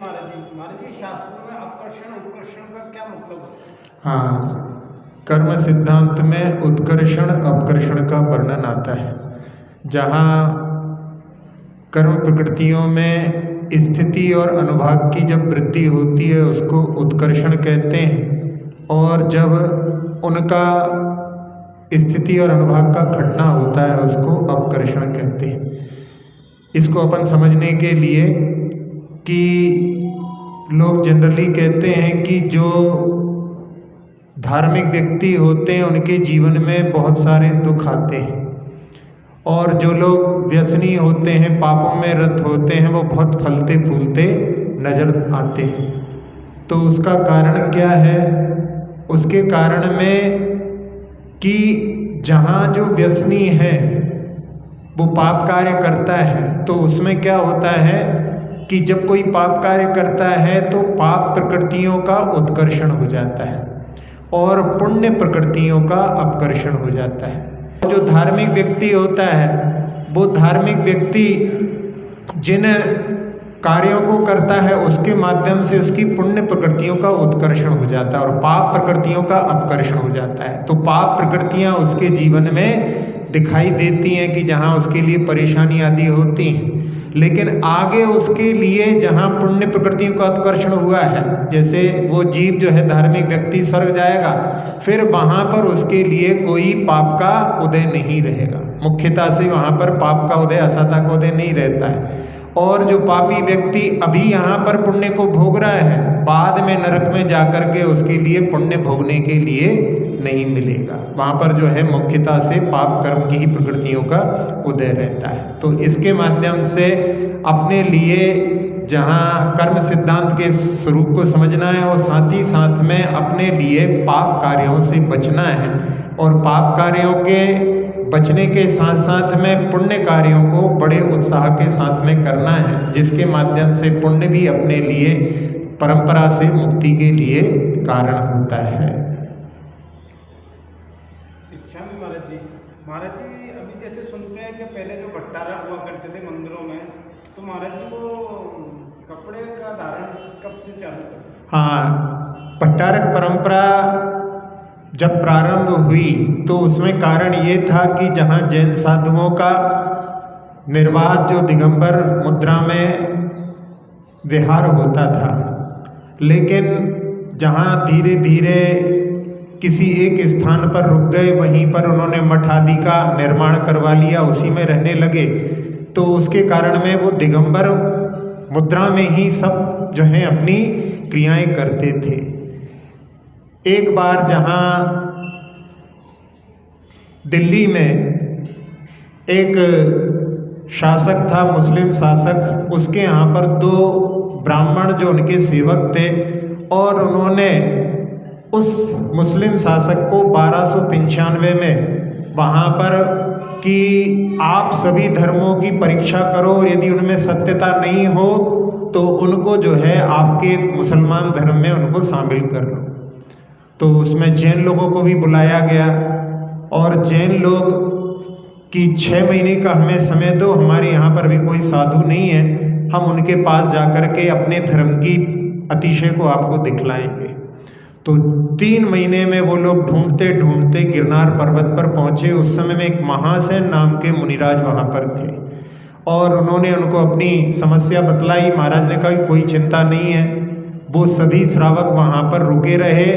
महाराज जी शास्त्रों में अपकर्षण उत्कर्षण का क्या मतलब है? हाँ, कर्म सिद्धांत में उत्कर्षण अपकर्षण का वर्णन आता है। जहाँ कर्म प्रकृतियों में स्थिति और अनुभाग की जब वृद्धि होती है उसको उत्कर्षण कहते हैं, और जब उनका स्थिति और अनुभाग का घटना होता है उसको अपकर्षण कहते हैं। इसको अपन समझने के लिए कि लोग जनरली कहते हैं कि जो धार्मिक व्यक्ति होते हैं उनके जीवन में बहुत सारे दुख आते हैं, और जो लोग व्यसनी होते हैं, पापों में रत होते हैं, वो बहुत फलते फूलते नजर आते हैं। तो उसका कारण क्या है? उसके कारण में कि जहाँ जो व्यसनी है वो पाप कार्य करता है, तो उसमें क्या होता है कि जब कोई पाप कार्य करता है तो पाप प्रकृतियों का उत्कर्षण हो जाता है और पुण्य प्रकृतियों का अपकर्षण हो जाता है। जो धार्मिक व्यक्ति होता है वो धार्मिक व्यक्ति जिन कार्यों को करता है उसके माध्यम से उसकी पुण्य प्रकृतियों का उत्कर्षण हो जाता है और पाप प्रकृतियों का अपकर्षण हो जाता है। तो पाप प्रकृतियां उसके जीवन में दिखाई देती हैं कि जहाँ उसके लिए परेशानी आदि होती हैं, लेकिन आगे उसके लिए जहाँ पुण्य प्रकृतियों का उत्कर्षण हुआ है, जैसे वो जीव जो है धार्मिक व्यक्ति स्वर्ग जाएगा, फिर वहाँ पर उसके लिए कोई पाप का उदय नहीं रहेगा। मुख्यतः से वहाँ पर पाप का उदय, असता का उदय नहीं रहता है। और जो पापी व्यक्ति अभी यहाँ पर पुण्य को भोग रहा है, बाद में नरक में जाकर के उसके लिए पुण्य भोगने के लिए नहीं मिलेगा। वहाँ पर जो है मुख्यतः से पाप कर्म की ही प्रकृतियों का उदय रहता है। तो इसके माध्यम से अपने लिए जहाँ कर्म सिद्धांत के स्वरूप को समझना है और साथ ही साथ में अपने लिए पाप कार्यों से बचना है, और पाप कार्यों के बचने के साथ साथ में पुण्य कार्यों को बड़े उत्साह के साथ में करना है, जिसके माध्यम से पुण्य भी अपने लिए परंपरा से मुक्ति के लिए कारण होता है। महाराज जी अभी जैसे सुनते हैं कि पहले जो भट्टारा हुआ करते थे मंदिरों में, तो महाराज जी वो कपड़े का धारण कब से चालू करते? हाँ, भट्टारक परंपरा जब प्रारंभ हुई तो उसमें कारण ये था कि जहाँ जैन साधुओं का निर्वात जो दिगंबर मुद्रा में विहार होता था, लेकिन जहाँ धीरे धीरे किसी एक स्थान पर रुक गए, वहीं पर उन्होंने मठ आदि का निर्माण करवा लिया, उसी में रहने लगे, तो उसके कारण में वो दिगंबर मुद्रा में ही सब जो है अपनी क्रियाएं करते थे। एक बार जहाँ दिल्ली में एक शासक था, मुस्लिम शासक, उसके यहाँ पर दो ब्राह्मण जो उनके सेवक थे, और उन्होंने उस मुस्लिम शासक को 1295 में वहाँ पर कि आप सभी धर्मों की परीक्षा करो और यदि उनमें सत्यता नहीं हो तो उनको जो है आपके मुसलमान धर्म में उनको शामिल कर लो। तो उसमें जैन लोगों को भी बुलाया गया, और जैन लोग कि 6 महीने का हमें समय दो, हमारे यहाँ पर भी कोई साधु नहीं है, हम उनके पास जाकर के अपने धर्म की अतिशय को आपको दिखलाएंगे। तो 3 महीने में वो लोग ढूंढते ढूंढते गिरनार पर्वत पर पहुँचे। उस समय में एक महासेन नाम के मुनिराज वहाँ पर थे, और उन्होंने उनको अपनी समस्या बतलाई। महाराज ने कहा कि कोई चिंता नहीं है। वो सभी श्रावक वहाँ पर रुके रहे।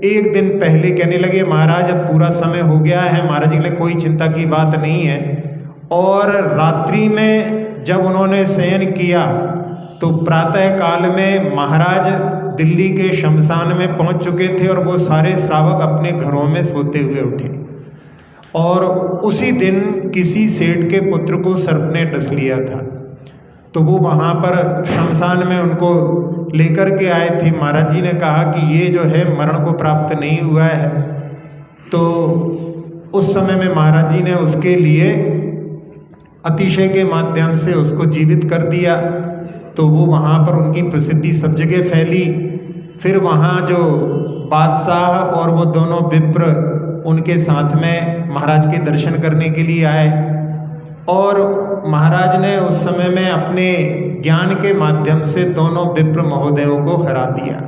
एक दिन पहले कहने लगे महाराज अब पूरा समय हो गया है। महाराज जी ने कोई चिंता की बात नहीं है। और रात्रि में जब उन्होंने शयन किया तो प्रातः काल में महाराज दिल्ली के शमशान में पहुंच चुके थे, और वो सारे श्रावक अपने घरों में सोते हुए उठे। और उसी दिन किसी सेठ के पुत्र को सर्प ने डस लिया था, तो वो वहाँ पर शमशान में उनको लेकर के आए थे। महाराज जी ने कहा कि ये जो है मरण को प्राप्त नहीं हुआ है। तो उस समय में महाराज जी ने उसके लिए अतिशय के माध्यम से उसको जीवित कर दिया। तो वो वहाँ पर उनकी प्रसिद्धि सब जगह फैली। फिर वहाँ जो बादशाह और वो दोनों विप्र उनके साथ में महाराज के दर्शन करने के लिए आए, और महाराज ने उस समय में अपने ज्ञान के माध्यम से दोनों विप्र महोदयों को हरा दिया।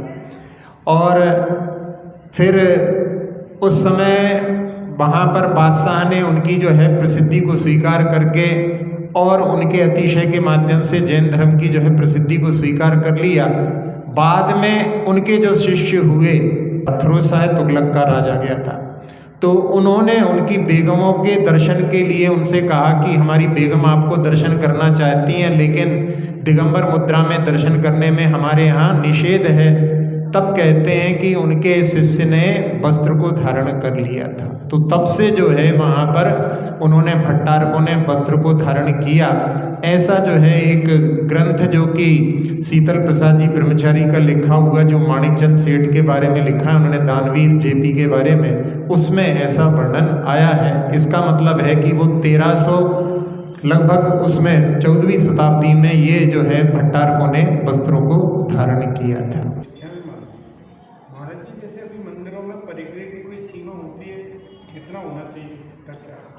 और फिर उस समय वहाँ पर बादशाह ने उनकी जो है प्रसिद्धि को स्वीकार करके और उनके अतिशय के माध्यम से जैन धर्म की जो है प्रसिद्धि को स्वीकार कर लिया। बाद में उनके जो शिष्य हुए, फिरोज शाह तुगलक का राजा गया था, तो उन्होंने उनकी बेगमों के दर्शन के लिए उनसे कहा कि हमारी बेगम आपको दर्शन करना चाहती हैं, लेकिन दिगंबर मुद्रा में दर्शन करने में हमारे यहाँ निषेध है। तब कहते हैं कि उनके शिष्य ने वस्त्र को धारण कर लिया था। तो तब से जो है वहाँ पर उन्होंने, भट्टारकों ने वस्त्र को धारण किया। ऐसा जो है एक ग्रंथ जो कि शीतल प्रसाद जी ब्रह्मचारी का लिखा हुआ, जो माणिकचंद सेठ के बारे में लिखा है उन्होंने, दानवीर जेपी के बारे में, उसमें ऐसा वर्णन आया है। इसका मतलब है कि वो 1300 लगभग उसमें 14वीं शताब्दी में ये जो है भट्टारकों ने वस्त्रों को धारण किया था। महाराज जी, जैसे अभी मंदिरों में परिग्रह की कोई सीमा होती है, कितना होना चाहिए?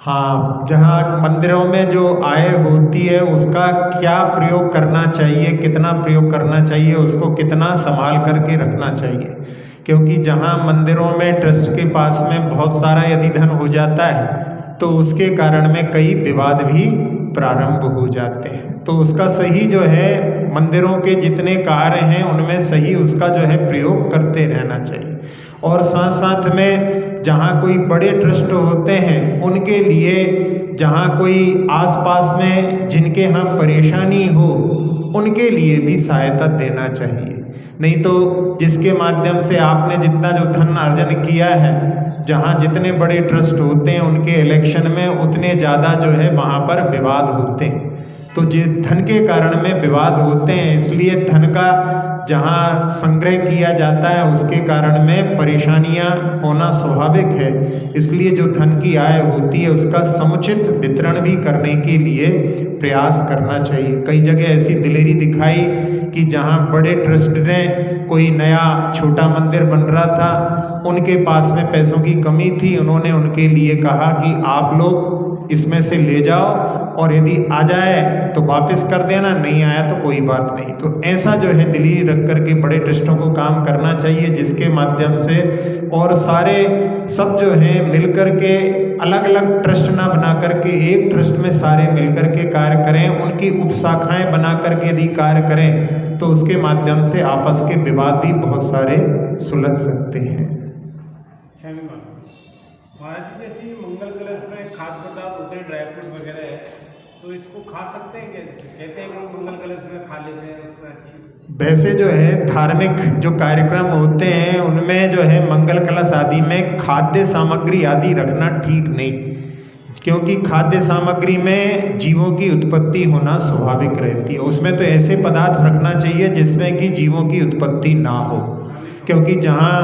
हाँ, जहाँ मंदिरों में जो आय होती है उसका क्या प्रयोग करना चाहिए, कितना प्रयोग करना चाहिए, उसको कितना संभाल करके रखना चाहिए। क्योंकि जहाँ मंदिरों में ट्रस्ट के पास में बहुत सारा यदि धन हो जाता है तो उसके कारण में कई विवाद भी प्रारंभ हो जाते हैं। तो उसका सही जो है मंदिरों के जितने कार्य हैं उनमें सही उसका जो है प्रयोग करते रहना चाहिए। और साथ साथ में जहाँ कोई बड़े ट्रस्ट होते हैं उनके लिए, जहाँ कोई आसपास में जिनके यहाँ परेशानी हो उनके लिए भी सहायता देना चाहिए। नहीं तो जिसके माध्यम से आपने जितना जो धन अर्जन किया है, जहाँ जितने बड़े ट्रस्ट होते हैं उनके इलेक्शन में उतने ज़्यादा जो है वहाँ पर विवाद होते हैं। तो धन के कारण में विवाद होते हैं, इसलिए धन का जहाँ संग्रह किया जाता है उसके कारण में परेशानियाँ होना स्वाभाविक है। इसलिए जो धन की आय होती है उसका समुचित वितरण भी करने के लिए प्रयास करना चाहिए। कई जगह ऐसी दिलेरी दिखाई कि जहाँ बड़े ट्रस्ट ने कोई नया छोटा मंदिर बन रहा था, उनके पास में पैसों की कमी थी, उन्होंने उनके लिए कहा कि आप लोग इसमें से ले जाओ और यदि आ जाए तो वापस कर देना, नहीं आया तो कोई बात नहीं। तो ऐसा जो है दिलेरी रख कर के बड़े ट्रस्टों को काम करना चाहिए, जिसके माध्यम से और सारे सब जो है मिल कर के, अलग अलग ट्रस्ट ना बना करके एक ट्रस्ट में सारे मिल कर के कार्य करें। उनकी उपशाखाएं बना करके यदि कार्य करें तो उसके माध्यम से आपस के विवाद भी बहुत सारे सुलझ सकते हैं। महाराज जी, जैसे मंगल कलश में खाद्य पदार्थ होते हैं, ड्राई फ्रूट वगैरह है, तो इसको खा सकते हैं क्या? जैसे कहते हैं कि मंगल कलश में खा लेते हैं, उसमें अच्छी। वैसे जो है धार्मिक जो कार्यक्रम होते हैं उनमें जो है मंगल कलश आदि में खाद्य सामग्री आदि रखना ठीक नहीं, क्योंकि खाद्य सामग्री में जीवों की उत्पत्ति होना स्वाभाविक रहती है। उसमें तो ऐसे पदार्थ रखना चाहिए जिसमें कि जीवों की उत्पत्ति ना हो, क्योंकि जहाँ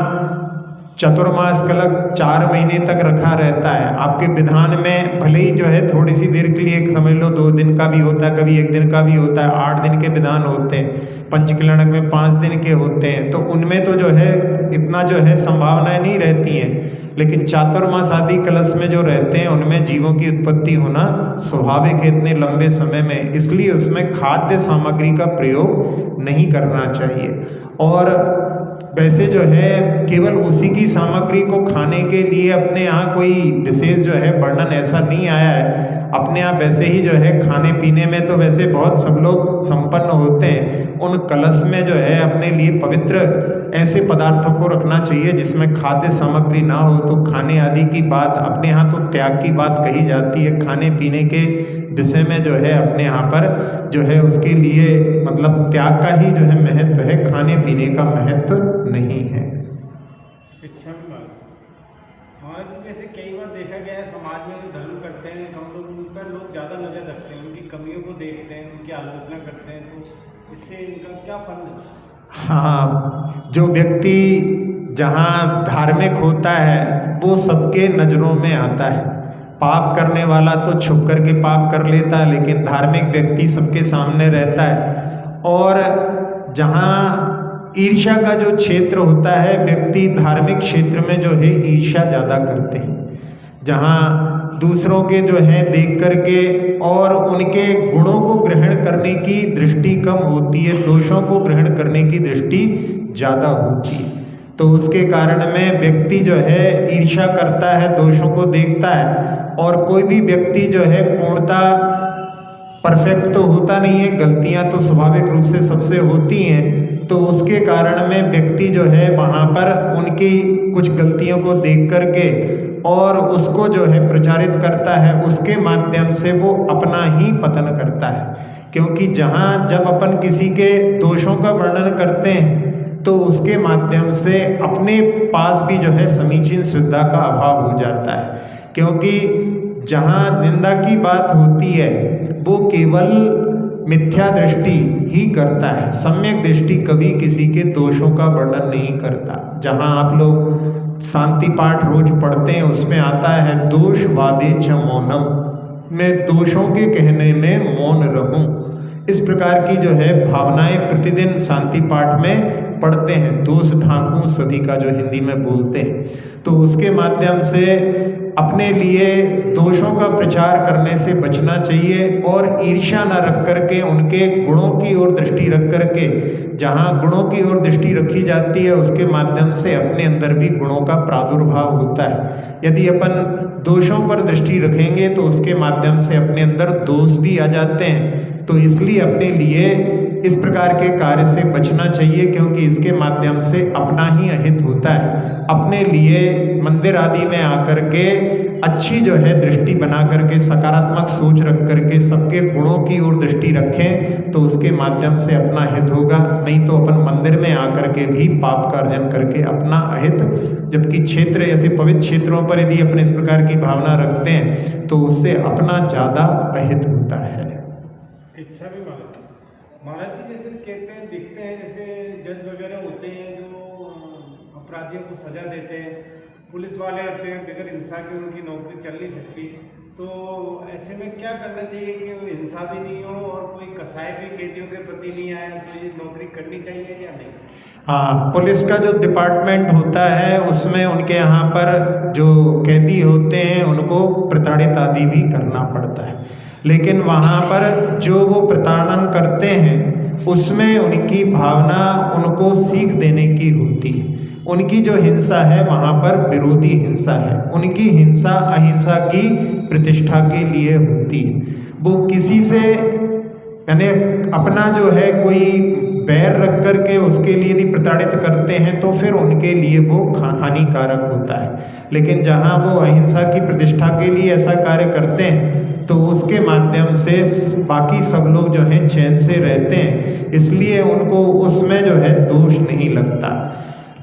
चतुर्मास कलश 4 महीने तक रखा रहता है, आपके विधान में भले ही जो है थोड़ी सी देर के लिए समझ लो 2 दिन का भी होता है, कभी 1 दिन का भी होता है, 8 दिन के विधान होते हैं, पंचकल्याणक में 5 दिन के होते हैं, तो उनमें तो जो है इतना जो है संभावनाएं नहीं रहती हैं। लेकिन चातुर्मास आदि कलश में जो रहते हैं उनमें जीवों की उत्पत्ति होना स्वाभाविक है इतने लंबे समय में, इसलिए उसमें खाद्य सामग्री का प्रयोग नहीं करना चाहिए। और वैसे जो है केवल उसी की सामग्री को खाने के लिए अपने यहाँ कोई विशेष जो है वर्णन ऐसा नहीं आया है। अपने यहाँ वैसे ही जो है खाने पीने में तो वैसे बहुत सब लोग संपन्न होते हैं, उन कलश में जो है अपने लिए पवित्र ऐसे पदार्थों को रखना चाहिए जिसमें खाद्य सामग्री ना हो। तो खाने आदि की बात अपने यहाँ तो त्याग की बात कही जाती है, खाने पीने के विषय में जो है अपने यहाँ पर जो है उसके लिए मतलब त्याग का ही जो है महत्व है, खाने पीने का महत्व नहीं है। अच्छा महाराज जी, जैसे कई बार देखा गया है समाज में जो धर्म करते हैं हम लोग, उन पर लोग ज़्यादा नज़र रखते हैं, उनकी कमियों को देखते हैं, उनकी आलोचना करते हैं, तो इससे इनका क्या फल है? हाँ, जो व्यक्ति जहाँ धार्मिक होता है वो सबके नज़रों में आता है। पाप करने वाला तो छुप कर के पाप कर लेता है, लेकिन धार्मिक व्यक्ति सबके सामने रहता है। और जहाँ ईर्ष्या का जो क्षेत्र होता है, व्यक्ति धार्मिक क्षेत्र में जो है ईर्ष्या ज़्यादा करते हैं, जहाँ दूसरों के जो है देख कर के और उनके गुणों को ग्रहण करने की दृष्टि कम होती है, दोषों को ग्रहण करने की दृष्टि ज़्यादा होती है। तो उसके कारण में व्यक्ति जो है ईर्ष्या करता है, दोषों को देखता है। और कोई भी व्यक्ति जो है पूर्णतः परफेक्ट तो होता नहीं है, गलतियां तो स्वाभाविक रूप से सबसे होती हैं। तो उसके कारण में व्यक्ति जो है वहाँ पर उनकी कुछ गलतियों को देख करके और उसको जो है प्रचारित करता है, उसके माध्यम से वो अपना ही पतन करता है। क्योंकि जहाँ जब अपन किसी के दोषों का वर्णन करते हैं तो उसके माध्यम से अपने पास भी जो है समीचीन श्रद्धा का अभाव हो जाता है। क्योंकि जहाँ निंदा की बात होती है वो केवल मिथ्या दृष्टि ही करता है, सम्यक दृष्टि कभी किसी के दोषों का वर्णन नहीं करता। जहाँ आप लोग शांति पाठ रोज पढ़ते हैं उसमें आता है दोष वादे च मौनम, मैं दोषों के कहने में मौन रहूं। इस प्रकार की जो है भावनाएं प्रतिदिन शांति पाठ में पढ़ते हैं। दोष ढांकू सभी का जो हिंदी में बोलते हैं। तो उसके माध्यम से अपने लिए दोषों का प्रचार करने से बचना चाहिए और ईर्ष्या न रख करके उनके गुणों की ओर दृष्टि रख करके, जहाँ गुणों की ओर दृष्टि रखी जाती है उसके माध्यम से अपने अंदर भी गुणों का प्रादुर्भाव होता है। यदि अपन दोषों पर दृष्टि रखेंगे तो उसके माध्यम से अपने अंदर दोष भी आ जाते हैं। तो इसलिए अपने लिए इस प्रकार के कार्य से बचना चाहिए, क्योंकि इसके माध्यम से अपना ही अहित होता है। अपने लिए मंदिर आदि में आकर के अच्छी जो है दृष्टि बना करके, सकारात्मक सोच रख करके सबके गुणों की ओर दृष्टि रखें तो उसके माध्यम से अपना हित होगा। नहीं तो अपन मंदिर में आकर के भी पाप का अर्जन करके अपना अहित, जबकि क्षेत्र ऐसे पवित्र क्षेत्रों पर यदि अपन इस प्रकार की भावना रखते हैं तो उससे अपना ज़्यादा अहित होता है। इच्छा भी महाराज जी जैसे कहते हैं, दिखते हैं जैसे जज वगैरह होते हैं जो अपराधियों को सजा देते हैं, पुलिस वाले आते हैं, बगैर हिंसा के उनकी नौकरी चल नहीं सकती। तो ऐसे में क्या करना चाहिए कि हिंसा भी नहीं हो और कोई कसाई भी कैदियों के प्रति नहीं आया, तो ये नौकरी करनी चाहिए या नहीं? हाँ, पुलिस का जो डिपार्टमेंट होता है उसमें उनके यहाँ पर जो कैदी होते हैं उनको प्रताड़ित आदि भी करना पड़ता है। लेकिन वहाँ पर जो वो प्रताड़न करते हैं उसमें उनकी भावना उनको सीख देने की होती है। उनकी जो हिंसा है वहाँ पर विरोधी हिंसा है। उनकी हिंसा अहिंसा की प्रतिष्ठा के लिए होती है। वो किसी से यानी अपना जो है कोई बैर रख करके उसके लिए यदि प्रताड़ित करते हैं तो फिर उनके लिए वो हानिकारक होता है। लेकिन जहाँ वो अहिंसा की प्रतिष्ठा के लिए ऐसा कार्य करते हैं तो उसके माध्यम से बाकी सब लोग जो हैं चैन से रहते हैं, इसलिए उनको उसमें जो है दोष नहीं लगता।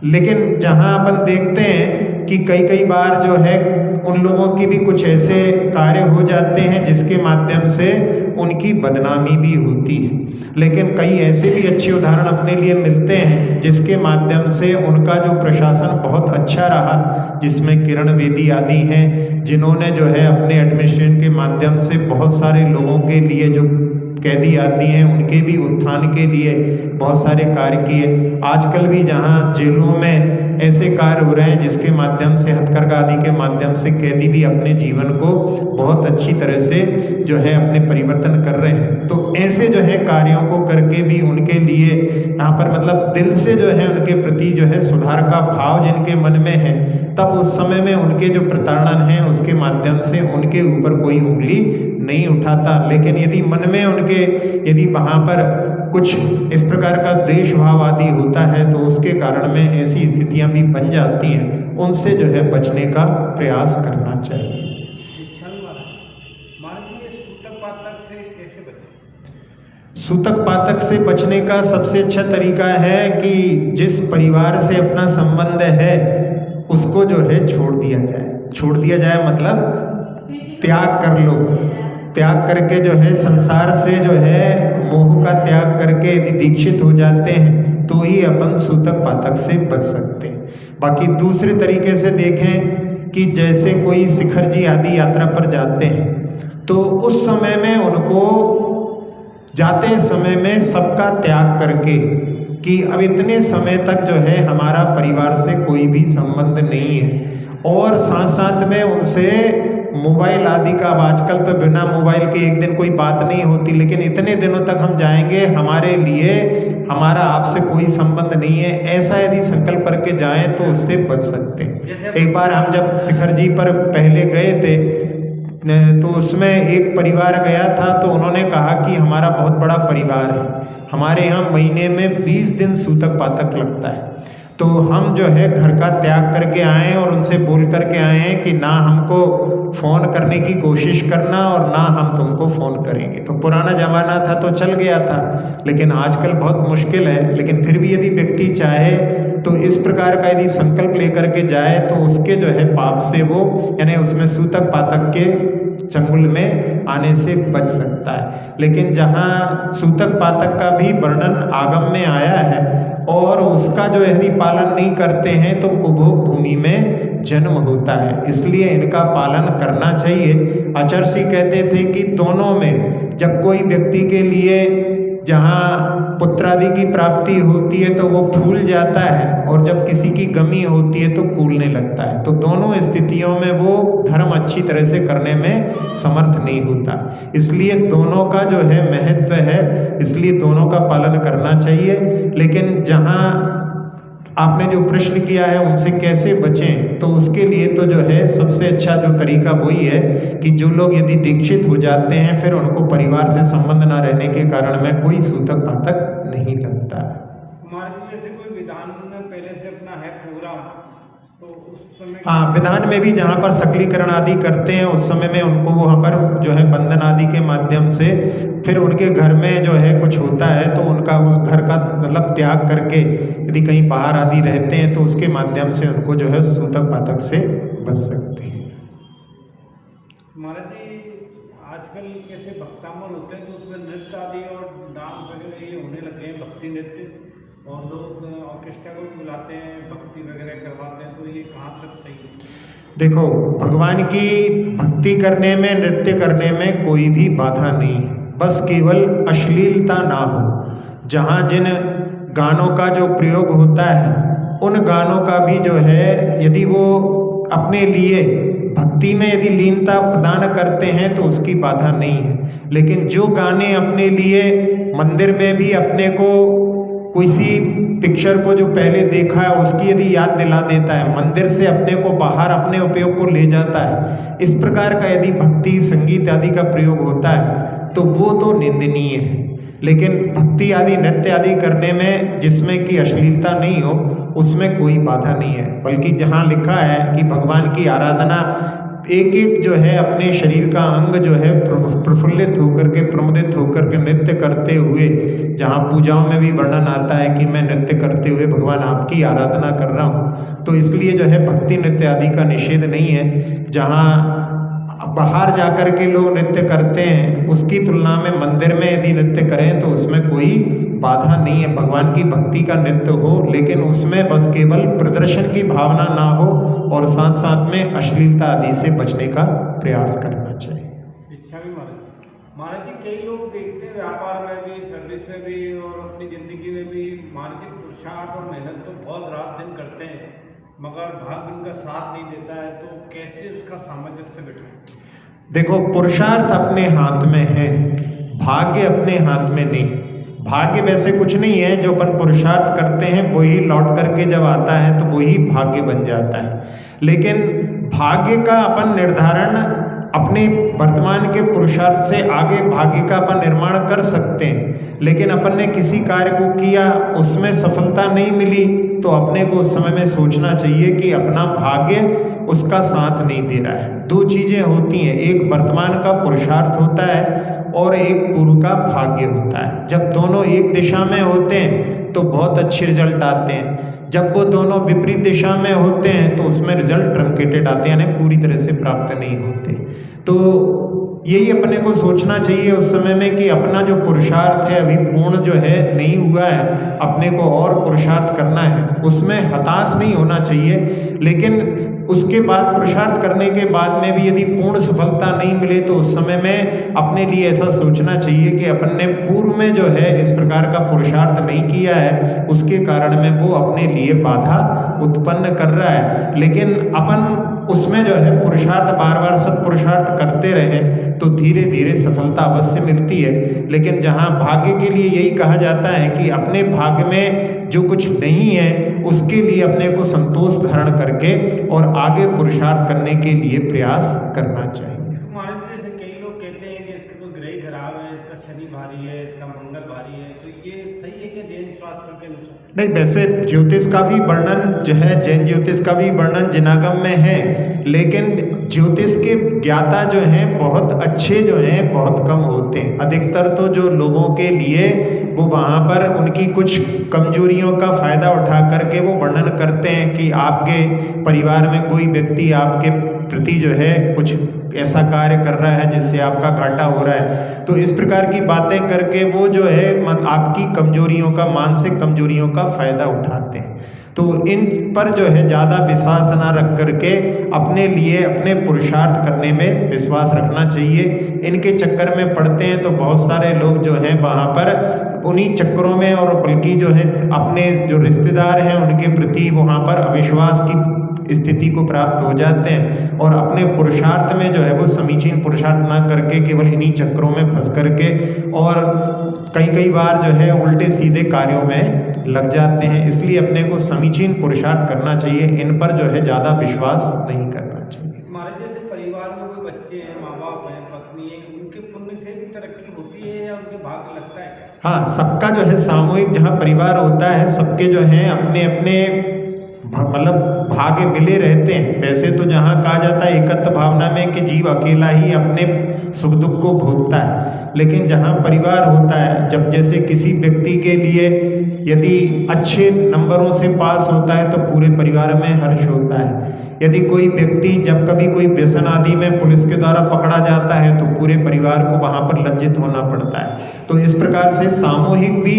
लेकिन जहाँ अपन देखते हैं कि कई बार जो है उन लोगों की भी कुछ ऐसे कार्य हो जाते हैं जिसके माध्यम से उनकी बदनामी भी होती है। लेकिन कई ऐसे भी अच्छे उदाहरण अपने लिए मिलते हैं जिसके माध्यम से उनका जो प्रशासन बहुत अच्छा रहा, जिसमें किरण बेदी आदि हैं जिन्होंने जो है अपने एडमिनिस्ट्रेशन के माध्यम से बहुत सारे लोगों के लिए, जो कैदी आदि हैं उनके भी उत्थान के लिए बहुत सारे कार्य किए। आजकल भी जहाँ जेलों में ऐसे कार्य हो रहे हैं जिसके माध्यम से हथकरघा आदि के माध्यम से कैदी भी अपने जीवन को बहुत अच्छी तरह से जो है अपने परिवर्तन कर रहे हैं। तो ऐसे जो है कार्यों को करके भी उनके लिए यहाँ पर मतलब दिल से जो है उनके प्रति जो है सुधार का भाव जिनके मन में है, तब उस समय में उनके जो प्रताड़न है उसके माध्यम से उनके ऊपर कोई उंगली नहीं उठाता। लेकिन यदि मन में उनके यदि वहाँ पर कुछ इस प्रकार का द्वेष भाव आदि होता है तो उसके कारण में ऐसी स्थितियाँ भी बन जाती हैं। उनसे जो है बचने का प्रयास करना चाहिए। सूतक पातक से कैसे बचें? सूतक पातक से बचने का सबसे अच्छा तरीका है कि जिस परिवार से अपना संबंध है उसको जो है छोड़ दिया जाए। छोड़ दिया जाए मतलब त्याग कर लो। त्याग करके जो है संसार से जो है मोह का त्याग करके यदि दीक्षित हो जाते हैं तो ही अपन सूतक पातक से बच सकते हैं। बाकी दूसरे तरीके से देखें कि जैसे कोई शिखर जी आदि यात्रा पर जाते हैं तो उस समय में उनको जाते समय में सबका त्याग करके कि अब इतने समय तक जो है हमारा परिवार से कोई भी संबंध नहीं है और साथ साथ में उनसे मोबाइल आदि का, अब आजकल तो बिना मोबाइल के एक दिन कोई बात नहीं होती, लेकिन इतने दिनों तक हम जाएंगे, हमारे लिए हमारा आपसे कोई संबंध नहीं है, ऐसा यदि संकल्प करके जाएं तो उससे बच सकते हैं। एक बार हम जब शिखर जी पर पहले गए थे तो उसमें एक परिवार गया था, तो उन्होंने कहा कि हमारा बहुत बड़ा परिवार है, हमारे यहाँ महीने में 20 दिन सूतक पातक लगता है, तो हम जो है घर का त्याग करके आए हैं और उनसे बोल करके आए हैं कि ना हमको फ़ोन करने की कोशिश करना और ना हम तुमको फ़ोन करेंगे। तो पुराना ज़माना था तो चल गया था, लेकिन आजकल बहुत मुश्किल है। लेकिन फिर भी यदि व्यक्ति चाहे तो इस प्रकार का यदि संकल्प लेकर के जाए तो उसके जो है पाप से वो, यानी उसमें सूतक पातक के चंगुल में आने से बच सकता है। लेकिन जहाँ सूतक पातक का भी वर्णन आगम में आया है और उसका जो यदि पालन नहीं करते हैं तो कुभोग भूमि में जन्म होता है, इसलिए इनका पालन करना चाहिए। आचार्य कहते थे कि दोनों में जब कोई व्यक्ति के लिए जहाँ पुत्रादि की प्राप्ति होती है तो वो फूल जाता है और जब किसी की गमी होती है तो कूलने लगता है, तो दोनों स्थितियों में वो धर्म अच्छी तरह से करने में समर्थ नहीं होता। इसलिए दोनों का जो है महत्व है, इसलिए दोनों का पालन करना चाहिए। लेकिन जहाँ आपने जो प्रश्न किया है उनसे कैसे बचें, तो उसके लिए तो जो है सबसे अच्छा जो तरीका वही है कि जो लोग यदि दीक्षित हो जाते हैं फिर उनको परिवार से संबंध ना रहने के कारण में कोई सूतक पातक नहीं लगता। महाराज जी जैसे कोई विधान में पहले से अपना है प्रोग्राम, तो उस समय हाँ, विधान में भी जहाँ पर सकलीकरण आदि करते हैं उस समय में उनको वहाँ पर जो है बंधन आदि के माध्यम से फिर उनके घर में जो है कुछ होता है तो उनका उस घर का मतलब त्याग करके यदि कहीं बाहर आदि रहते हैं तो उसके माध्यम से उनको जो है सूतक पातक से बच सकते हैं। महाराज जी आजकल कैसे भक्तामल होते हैं तो उसमें नृत्य आदि और डांस वगैरह ये होने लगे हैं, भक्ति नृत्य, और लोग ऑर्केस्ट्रा को बुलाते हैं, भक्ति वगैरह करवाते हैं, तो ये कहाँ तक सही है? देखो, भगवान की भक्ति करने में, नृत्य करने में कोई भी बाधा नहीं है, बस केवल अश्लीलता ना हो। जहाँ जिन गानों का जो प्रयोग होता है उन गानों का भी जो है यदि वो अपने लिए भक्ति में यदि लीनता प्रदान करते हैं तो उसकी बाधा नहीं है। लेकिन जो गाने अपने लिए मंदिर में भी अपने को किसी पिक्चर को जो पहले देखा है उसकी यदि याद दिला देता है, मंदिर से अपने को बाहर अपने उपयोग को ले जाता है, इस प्रकार का यदि भक्ति संगीत आदि का प्रयोग होता है तो वो तो निंदनीय है। लेकिन भक्ति आदि नृत्य आदि करने में जिसमें कि अश्लीलता नहीं हो उसमें कोई बाधा नहीं है, बल्कि जहाँ लिखा है कि भगवान की आराधना एक एक जो है अपने शरीर का अंग जो है प्रफुल्लित होकर के, प्रमुदित होकर के नृत्य करते हुए, जहाँ पूजाओं में भी वर्णन आता है कि मैं नृत्य करते हुए भगवान आपकी आराधना कर रहा हूँ, तो इसलिए जो है भक्ति नृत्य आदि का निषेध नहीं है। जहाँ बाहर जाकर के लोग नृत्य करते हैं उसकी तुलना में मंदिर में यदि नृत्य करें तो उसमें कोई बाधा नहीं है। भगवान की भक्ति का नृत्य हो, लेकिन उसमें बस केवल प्रदर्शन की भावना ना हो और साथ साथ में अश्लीलता आदि से बचने का प्रयास करना चाहिए। इच्छा भी महाराज जी कई लोग देखते हैं व्यापार में भी, सर्विस में भी और अपनी ज़िंदगी में भी महाराज जी पुरुषार्थ और मेहनत तो बहुत रात दिन करते हैं, मगर भाग्य उनका साथ नहीं देता है, तो कैसे उसका सामंजस्य बिठाएं? देखो, पुरुषार्थ अपने हाथ में है, भाग्य अपने हाथ में नहीं। भाग्य वैसे कुछ नहीं है, जो अपन पुरुषार्थ करते हैं वही लौट करके जब आता है तो वही भाग्य बन जाता है। लेकिन भाग्य का अपन निर्धारण अपने वर्तमान के पुरुषार्थ से आगे भाग्य का अपन निर्माण कर सकते हैं। लेकिन अपन ने किसी कार्य को किया, उसमें सफलता नहीं मिली, तो अपने को उस समय में सोचना चाहिए कि अपना भाग्य उसका साथ नहीं दे रहा है। दो चीज़ें होती हैं, एक वर्तमान का पुरुषार्थ होता है और एक पूर्व का भाग्य होता है। जब दोनों एक दिशा में होते हैं तो बहुत अच्छे रिजल्ट आते हैं, जब वो दोनों विपरीत दिशा में होते हैं तो उसमें रिजल्ट ट्रंकेटेड आते हैं, यानी पूरी तरह से प्राप्त नहीं होते। तो यही अपने को सोचना चाहिए उस समय में कि अपना जो पुरुषार्थ है अभी पूर्ण जो है नहीं हुआ है, अपने को और पुरुषार्थ करना है, उसमें हताश नहीं होना चाहिए। लेकिन उसके बाद पुरुषार्थ करने के बाद में भी यदि पूर्ण सफलता नहीं मिले तो उस समय में अपने लिए ऐसा सोचना चाहिए कि अपन ने पूर्व में जो है इस प्रकार का पुरुषार्थ नहीं किया है, उसके कारण में वो अपने लिए बाधा उत्पन्न कर रहा है, लेकिन अपन उसमें जो है पुरुषार्थ बार बार सत्पुरुषार्थ करते रहें तो धीरे धीरे सफलता अवश्य मिलती है। लेकिन जहाँ भाग्य के लिए यही कहा जाता है कि अपने भाग्य में जो कुछ नहीं है उसके लिए अपने को संतोष धारण करके और आगे पुरुषार्थ करने के लिए प्रयास करना चाहिए। महाराज जैसे कई लोग कहते हैं कि इसका कोई ग्रह खराब है, इसका शनि भारी है, इसका मंगल भारी है, तो ये सही है कि जैन शास्त्र के अनुसार? नहीं, वैसे ज्योतिष का भी वर्णन जो है, जैन ज्योतिष का भी वर्णन जिनागम में है, लेकिन ज्योतिष के ज्ञाता जो हैं बहुत अच्छे जो हैं बहुत कम होते हैं। अधिकतर तो जो लोगों के लिए वो वहाँ पर उनकी कुछ कमजोरियों का फायदा उठा करके वो वर्णन करते हैं कि आपके परिवार में कोई व्यक्ति आपके प्रति जो है कुछ ऐसा कार्य कर रहा है जिससे आपका घाटा हो रहा है, तो इस प्रकार की बातें करके वो जो है आपकी कमजोरियों का, मानसिक कमजोरियों का फायदा उठाते हैं। तो इन पर जो है ज़्यादा विश्वास ना रख करके अपने लिए अपने पुरुषार्थ करने में विश्वास रखना चाहिए। इनके चक्कर में पड़ते हैं तो बहुत सारे लोग जो हैं वहाँ पर उन्हीं चक्करों में, और बल्कि जो है अपने जो रिश्तेदार हैं उनके प्रति वहाँ पर अविश्वास की स्थिति को प्राप्त हो जाते हैं, और अपने पुरुषार्थ में जो है वो समीचीन पुरुषार्थ ना करके केवल इन्हीं चक्करों में फंस करके और कई बार जो है उल्टे सीधे कार्यों में लग जाते हैं। इसलिए अपने को समीचीन पुरुषार्थ करना चाहिए, इन पर जो है ज़्यादा विश्वास नहीं करना चाहिए। हमारे जैसे परिवार में कोई बच्चे हैं, माँ बाप हैं, पत्नी है, उनके पुण्य से भी तरक्की होती है या उनके भाग्य लगता है? हाँ, सबका जो है सामूहिक जहाँ परिवार होता है सबके जो है अपने अपने मतलब भाग्य मिले रहते हैं। वैसे तो जहाँ कहा जाता है एकत्व भावना में कि जीव अकेला ही अपने सुख दुख को भोगता है, लेकिन जहाँ परिवार होता है, जब जैसे किसी व्यक्ति के लिए यदि अच्छे नंबरों से पास होता है तो पूरे परिवार में हर्ष होता है। यदि कोई व्यक्ति जब कभी कोई व्यसन आदि में पुलिस के द्वारा पकड़ा जाता है तो पूरे परिवार को वहाँ पर लज्जित होना पड़ता है। तो इस प्रकार से सामूहिक भी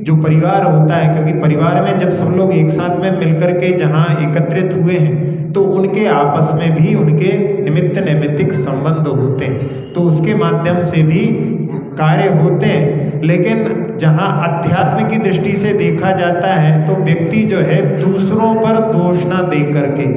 जो परिवार होता है, क्योंकि परिवार में जब सब लोग एक साथ में मिलकर के जहाँ एकत्रित हुए हैं तो उनके आपस में भी उनके निमित्त नैमित्तिक संबंध होते हैं, तो उसके माध्यम से भी कार्य होते हैं। लेकिन जहाँ अध्यात्म की दृष्टि से देखा जाता है तो व्यक्ति जो है दूसरों पर दोष ना दे करके,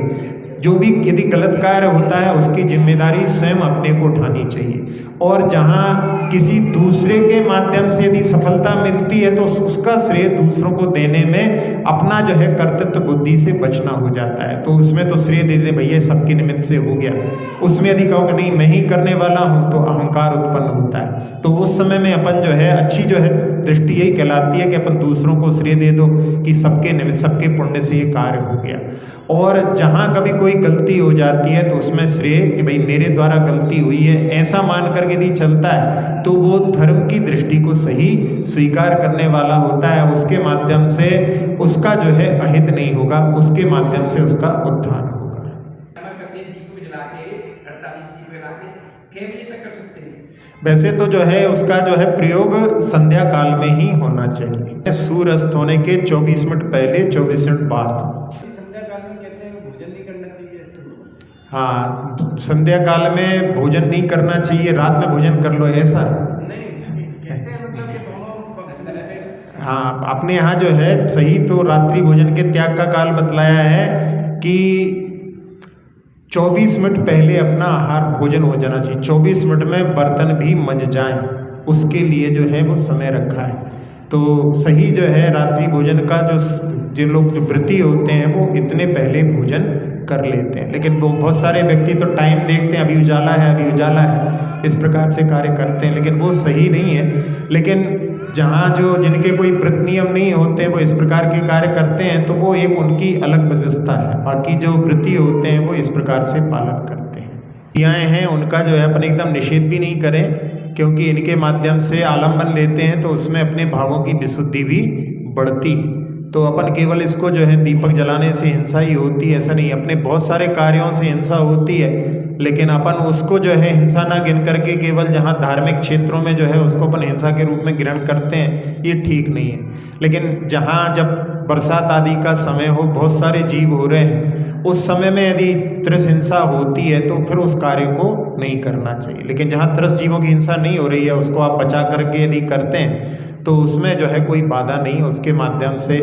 जो भी यदि गलत कार्य होता है उसकी जिम्मेदारी स्वयं अपने को उठानी चाहिए, और जहाँ किसी दूसरे के माध्यम से यदि सफलता मिलती है तो उसका श्रेय दूसरों को देने में अपना जो है कर्तृत्व बुद्धि से बचना हो जाता है। तो उसमें तो श्रेय दे दे भैया सबके निमित्त से हो गया, उसमें यदि कहो कि नहीं मैं ही करने वाला हूँ तो अहंकार उत्पन्न होता है। तो उस समय में अपन जो है अच्छी जो है दृष्टि यही कहलाती है कि अपन दूसरों को श्रेय दे दो कि सबके निमित्त सबके पुण्य से ये कार्य हो गया। और जहाँ कभी कोई गलती हो जाती है तो उसमें श्रेय कि भाई मेरे द्वारा गलती हुई है ऐसा मान कर यदि चलता है तो वो धर्म की दृष्टि को सही स्वीकार करने वाला होता है। उसके माध्यम से उसका जो है अहित नहीं होगा, उसके माध्यम से उसका उत्थान होगा। वैसे तो जो है उसका जो है प्रयोग संध्या काल में ही होना चाहिए, सूर्य अस्त होने के 24 मिनट पहले 24 मिनट बाद। संध्या काल में कहते हैं भोजन नहीं करना चाहिए ऐसे? हाँ, संध्या काल में भोजन नहीं करना चाहिए, रात में भोजन कर लो ऐसा नहीं कहते हैं, मतलब ये दोनों वक्त रहते हैं। हाँ, अपने यहाँ जो है सही तो रात्रि भोजन के त्याग का काल बतलाया है कि 24 मिनट पहले अपना आहार भोजन हो जाना चाहिए। 24 मिनट में बर्तन भी मज जाएं, उसके लिए जो है वो समय रखा है। तो सही जो है रात्रि भोजन का जो जिन लोग जो व्रती होते हैं वो इतने पहले भोजन कर लेते हैं, लेकिन वो बहुत सारे व्यक्ति तो टाइम देखते हैं, अभी उजाला है अभी उजाला है, इस प्रकार से कार्य करते हैं, लेकिन वो सही नहीं है। लेकिन जहाँ जो जिनके कोई व्रत नियम नहीं होते वो इस प्रकार के कार्य करते हैं तो वो एक उनकी अलग व्यवस्था है, बाकी जो व्रती होते हैं वो इस प्रकार से पालन करते हैं। क्रियाएँ हैं उनका जो है अपन एकदम निषेध भी नहीं करें, क्योंकि इनके माध्यम से आलम्बन लेते हैं तो उसमें अपने भावों की विशुद्धि भी बढ़ती। तो अपन केवल इसको जो है दीपक जलाने से हिंसा ही होती है ऐसा नहीं, अपने बहुत सारे कार्यों से हिंसा होती है, लेकिन अपन उसको जो है हिंसा ना गिन करके केवल जहाँ धार्मिक क्षेत्रों में जो है उसको अपन हिंसा के रूप में ग्रहण करते हैं, ये ठीक नहीं है। लेकिन जहाँ जब बरसात आदि का समय हो, बहुत सारे जीव हो रहे हैं, उस समय में यदि त्रस हिंसा होती है तो फिर उस कार्य को नहीं करना चाहिए। लेकिन जहाँ त्रस जीवों की हिंसा नहीं हो रही है उसको आप बचा करके यदि करते हैं तो उसमें जो है कोई बाधा नहीं, उसके माध्यम से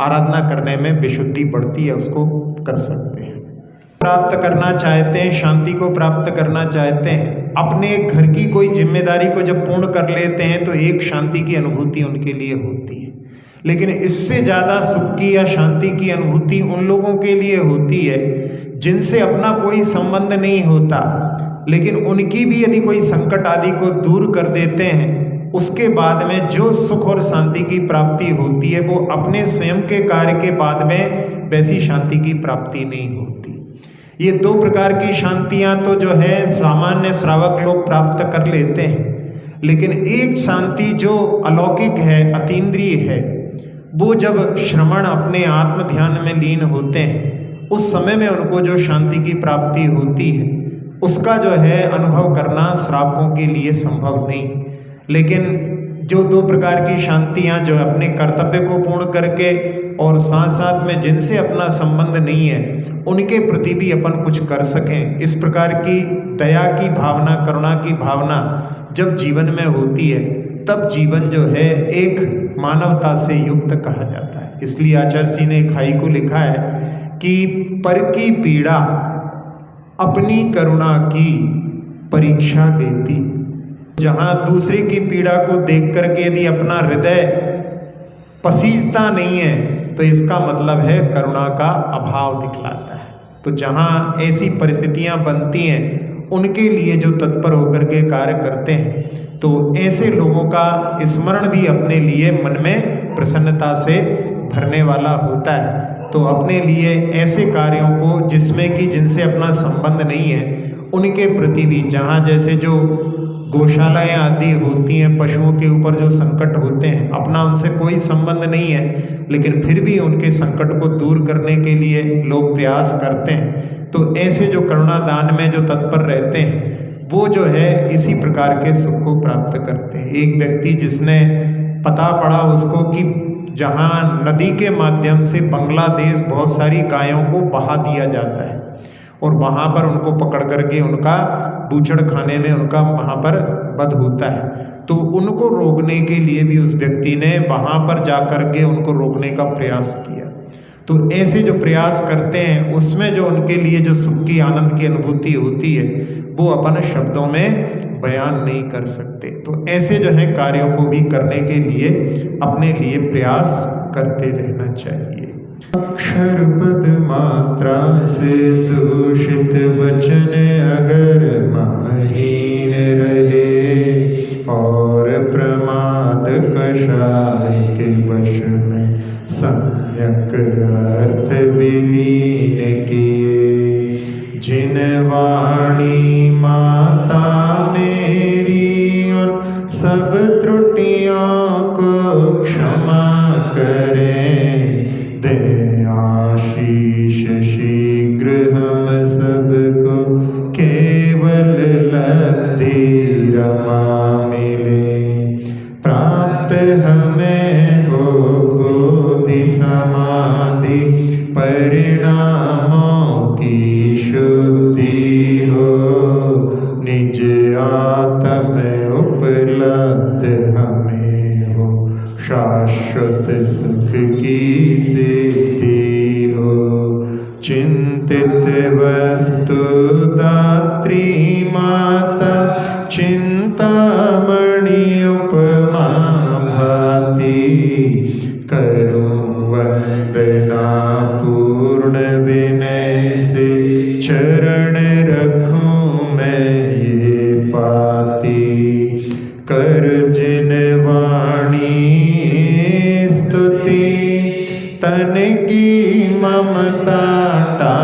आराधना करने में विशुद्धि बढ़ती है, उसको कर सकते हैं। प्राप्त करना चाहते हैं, शांति को प्राप्त करना चाहते हैं, अपने घर की कोई जिम्मेदारी को जब पूर्ण कर लेते हैं तो एक शांति की अनुभूति उनके लिए होती है। लेकिन इससे ज़्यादा सुख की या शांति की अनुभूति उन लोगों के लिए होती है जिनसे अपना कोई संबंध नहीं होता, लेकिन उनकी भी यदि कोई संकट आदि को दूर कर देते हैं, उसके बाद में जो सुख और शांति की प्राप्ति होती है वो अपने स्वयं के कार्य के बाद में वैसी शांति की प्राप्ति नहीं होती। ये दो प्रकार की शांतियाँ तो जो है सामान्य श्रावक लोग प्राप्त कर लेते हैं, लेकिन एक शांति जो अलौकिक है, अतीन्द्रिय है, वो जब श्रवण अपने आत्म ध्यान में लीन होते हैं उस समय में उनको जो शांति की प्राप्ति होती है उसका जो है अनुभव करना श्रावकों के लिए संभव नहीं। लेकिन जो दो प्रकार की शांतियाँ जो अपने कर्तव्य को पूर्ण करके और साथ साथ में जिनसे अपना संबंध नहीं है उनके प्रति भी अपन कुछ कर सकें, इस प्रकार की दया की भावना, करुणा की भावना जब जीवन में होती है तब जीवन जो है एक मानवता से युक्त कहा जाता है। इसलिए आचार्य जी ने खाई को लिखा है कि पर की पीड़ा अपनी करुणा की परीक्षा लेती। जहाँ दूसरे की पीड़ा को देख करके यदि अपना हृदय पसीजता नहीं है तो इसका मतलब है करुणा का अभाव दिखलाता है। तो जहाँ ऐसी परिस्थितियाँ बनती हैं उनके लिए जो तत्पर होकर के कार्य करते हैं तो ऐसे लोगों का स्मरण भी अपने लिए मन में प्रसन्नता से भरने वाला होता है। तो अपने लिए ऐसे कार्यों को जिसमें कि जिनसे अपना संबंध नहीं है उनके प्रति भी, जहाँ जैसे जो गौशालाएँ आदि होती हैं, पशुओं के ऊपर जो संकट होते हैं, अपना उनसे कोई संबंध नहीं है लेकिन फिर भी उनके संकट को दूर करने के लिए लोग प्रयास करते हैं। तो ऐसे जो करुणा दान में जो तत्पर रहते हैं वो जो है इसी प्रकार के सुख को प्राप्त करते हैं। एक व्यक्ति जिसने पता पड़ा उसको कि जहाँ नदी के माध्यम से बांग्लादेश बहुत सारी गायों को बहा दिया जाता है और वहाँ पर उनको पकड़ करके उनका बूचड़ खाने में उनका वहाँ पर वध होता है, तो उनको रोकने के लिए भी उस व्यक्ति ने वहाँ पर जा कर के उनको रोकने का प्रयास किया। तो ऐसे जो प्रयास करते हैं उसमें जो उनके लिए जो सुख की, आनंद की अनुभूति होती है वो अपन शब्दों में बयान नहीं कर सकते। तो ऐसे जो है कार्यों को भी करने के लिए अपने लिए प्रयास करते रहना चाहिए। अक्षर पद मात्रा से दूषित वचन अगर मनहीन रहे और प्रमाद कषाय के वश में सम्यक अर्थ विलीन किए, जिन वाणी माता मेरी उन सब त्रुटियों को क्षमा करें, दे आशीष शीघ्र हम सबको केवल लब्धि रमा मिले, प्राप्त हमें हो बोधि समाधि परिणामों की शुद्धि हो, निज आत्म उपलब्ध हमें हो, शाश्वत सुख की सिद्धि हो, चिंतित वस्तु दात्री माता चिंतामणि उपमा भाति, करूं वंदना पूर्ण विनय से चरण रखूं मैं ये पाती, कर जिन वाणी स्तुति तन की ममता टा